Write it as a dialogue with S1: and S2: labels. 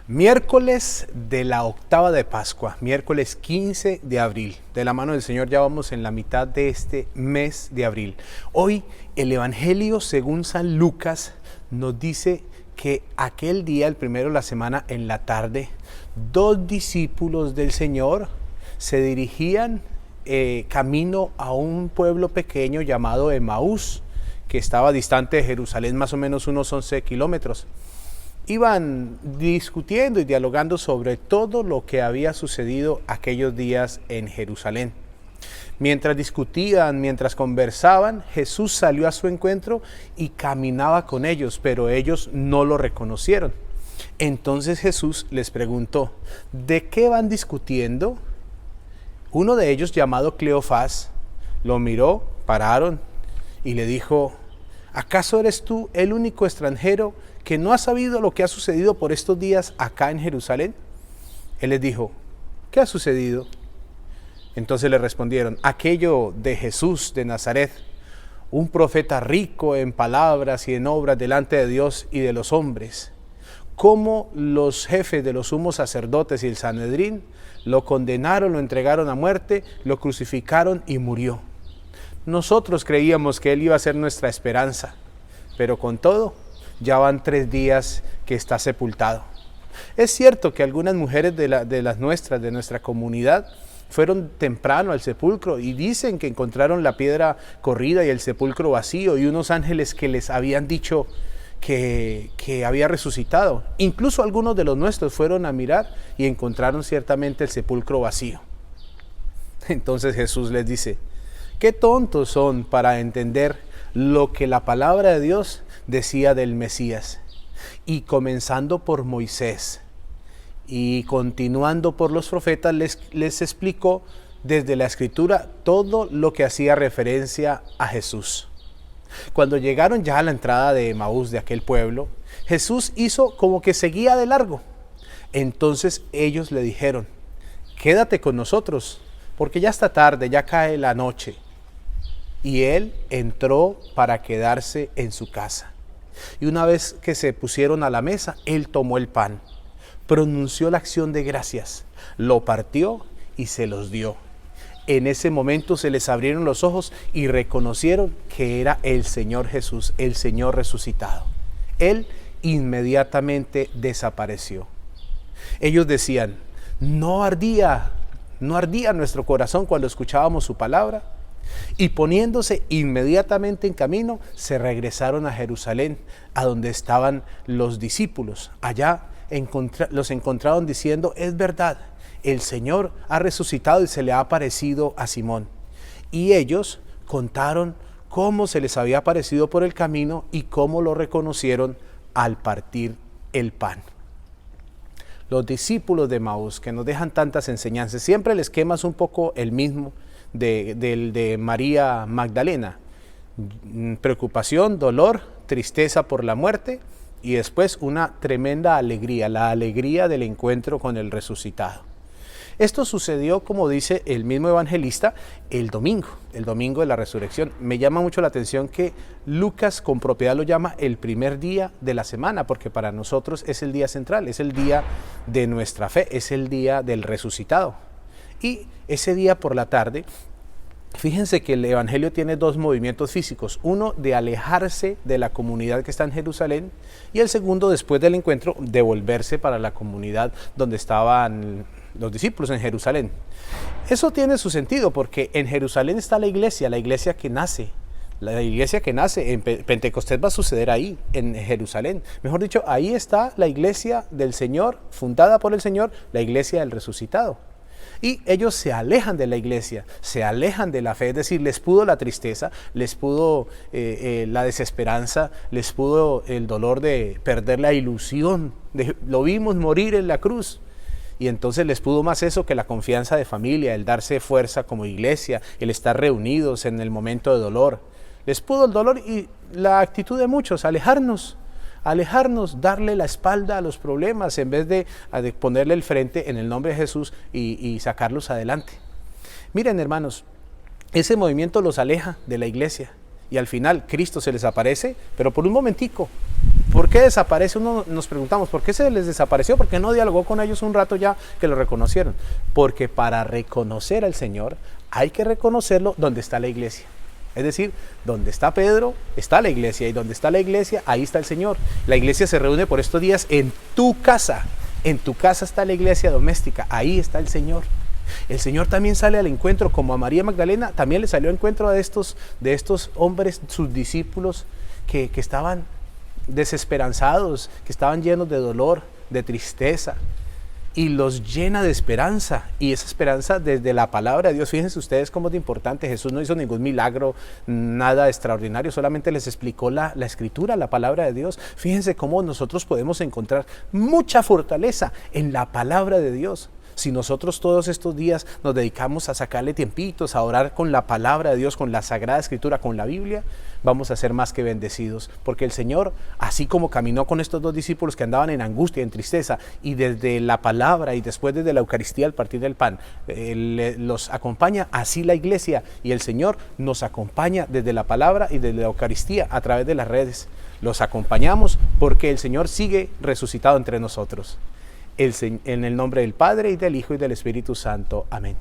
S1: Miércoles de la octava de Pascua, miércoles 15 de abril. De la mano del Señor ya vamos en la mitad de este mes de abril. Hoy el Evangelio según San Lucas nos dice que aquel día, el primero de la semana, en la tarde, dos discípulos del Señor se dirigían camino a un pueblo pequeño llamado Emaús, que estaba distante de Jerusalén más o menos unos 11 kilómetros. Iban discutiendo y dialogando sobre todo lo que había sucedido aquellos días en Jerusalén. Mientras discutían, mientras conversaban, Jesús salió a su encuentro y caminaba con ellos, pero ellos no lo reconocieron. Entonces Jesús les preguntó, ¿de qué van discutiendo? Uno de ellos, llamado Cleofás, lo miró, pararon y le dijo, ¿acaso eres tú el único extranjero que no ha sabido lo que ha sucedido por estos días acá en Jerusalén? Él les dijo, ¿qué ha sucedido? Entonces le respondieron, aquello de Jesús de Nazaret, un profeta rico en palabras y en obras delante de Dios y de los hombres. Cómo los jefes de los sumos sacerdotes y el Sanedrín lo condenaron, lo entregaron a muerte, lo crucificaron y murió. Nosotros creíamos que él iba a ser nuestra esperanza, pero con todo, ya van 3 días que está sepultado. Es cierto que algunas mujeres de nuestra comunidad fueron temprano al sepulcro y dicen que encontraron la piedra corrida y el sepulcro vacío y unos ángeles que les habían dicho que había resucitado. Incluso algunos de los nuestros fueron a mirar y encontraron ciertamente el sepulcro vacío. Entonces Jesús les dice, qué tontos son para entender lo que la palabra de Dios decía del Mesías. Y comenzando por Moisés y continuando por los profetas, les explicó desde la Escritura todo lo que hacía referencia a Jesús. Cuando llegaron ya a la entrada de Emaús, de aquel pueblo, Jesús hizo como que seguía de largo. Entonces ellos le dijeron, quédate con nosotros, porque ya está tarde, ya cae la noche. Y él entró para quedarse en su casa. Y una vez que se pusieron a la mesa, él tomó el pan, pronunció la acción de gracias, lo partió y se los dio. En ese momento se les abrieron los ojos y reconocieron que era el Señor Jesús, el Señor resucitado. Él inmediatamente desapareció. Ellos decían, no ardía nuestro corazón cuando escuchábamos su palabra. Y poniéndose inmediatamente en camino, se regresaron a Jerusalén, a donde estaban los discípulos. Allá los encontraron diciendo, es verdad, el Señor ha resucitado y se le ha aparecido a Simón. Y ellos contaron cómo se les había aparecido por el camino y cómo lo reconocieron al partir el pan. Los discípulos de Emaús, que nos dejan tantas enseñanzas, siempre les quemas un poco el mismo de María Magdalena. Preocupación, dolor, tristeza por la muerte y después una tremenda alegría, la alegría del encuentro con el resucitado. Esto sucedió, como dice el mismo evangelista, el domingo de la resurrección. Me llama mucho la atención que Lucas con propiedad lo llama el primer día de la semana, porque para nosotros es el día central, es el día de nuestra fe, es el día del resucitado. Y ese día por la tarde, fíjense que el Evangelio tiene 2 movimientos físicos. Uno de alejarse de la comunidad que está en Jerusalén y el segundo, después del encuentro, de volverse para la comunidad donde estaban los discípulos en Jerusalén. Eso tiene su sentido porque en Jerusalén está la iglesia que nace. La iglesia que nace en Pentecostés va a suceder ahí, en Jerusalén. Mejor dicho, ahí está la iglesia del Señor, fundada por el Señor, la iglesia del resucitado. Y ellos se alejan de la iglesia, se alejan de la fe, es decir, les pudo la tristeza, les pudo la desesperanza, les pudo el dolor de perder la ilusión, lo vimos morir en la cruz. Y entonces les pudo más eso que la confianza de familia, el darse fuerza como iglesia, el estar reunidos en el momento de dolor. Les pudo el dolor y la actitud de muchos, alejarnos, darle la espalda a los problemas en vez de ponerle el frente en el nombre de Jesús y sacarlos adelante. Miren, hermanos, ese movimiento los aleja de la iglesia y al final Cristo se les aparece, pero por un momentico. ¿Por qué desaparece? Nos preguntamos, ¿por qué se les desapareció? ¿Por qué no dialogó con ellos un rato ya que lo reconocieron? Porque para reconocer al Señor hay que reconocerlo donde está la iglesia. Es decir, donde está Pedro, está la iglesia, y donde está la iglesia, ahí está el Señor. La iglesia se reúne por estos días en tu casa. En tu casa está la iglesia doméstica, ahí está el Señor. El Señor también sale al encuentro, como a María Magdalena, también le salió al encuentro de estos hombres, sus discípulos, que estaban desesperanzados, que estaban llenos de dolor, de tristeza, y los llena de esperanza, y esa esperanza desde la palabra de Dios. Fíjense ustedes cómo es de importante. Jesús no hizo ningún milagro, nada extraordinario, solamente les explicó la escritura, la palabra de Dios. Fíjense cómo nosotros podemos encontrar mucha fortaleza en la palabra de Dios. Si nosotros todos estos días nos dedicamos a sacarle tiempitos, a orar con la palabra de Dios, con la Sagrada Escritura, con la Biblia, vamos a ser más que bendecidos. Porque el Señor, así como caminó con estos dos discípulos que andaban en angustia, en tristeza, y desde la palabra y después desde la Eucaristía al partir del pan, los acompaña, así la iglesia y el Señor nos acompaña desde la palabra y desde la Eucaristía a través de las redes. Los acompañamos porque el Señor sigue resucitado entre nosotros. En el nombre del Padre, y del Hijo, y del Espíritu Santo. Amén.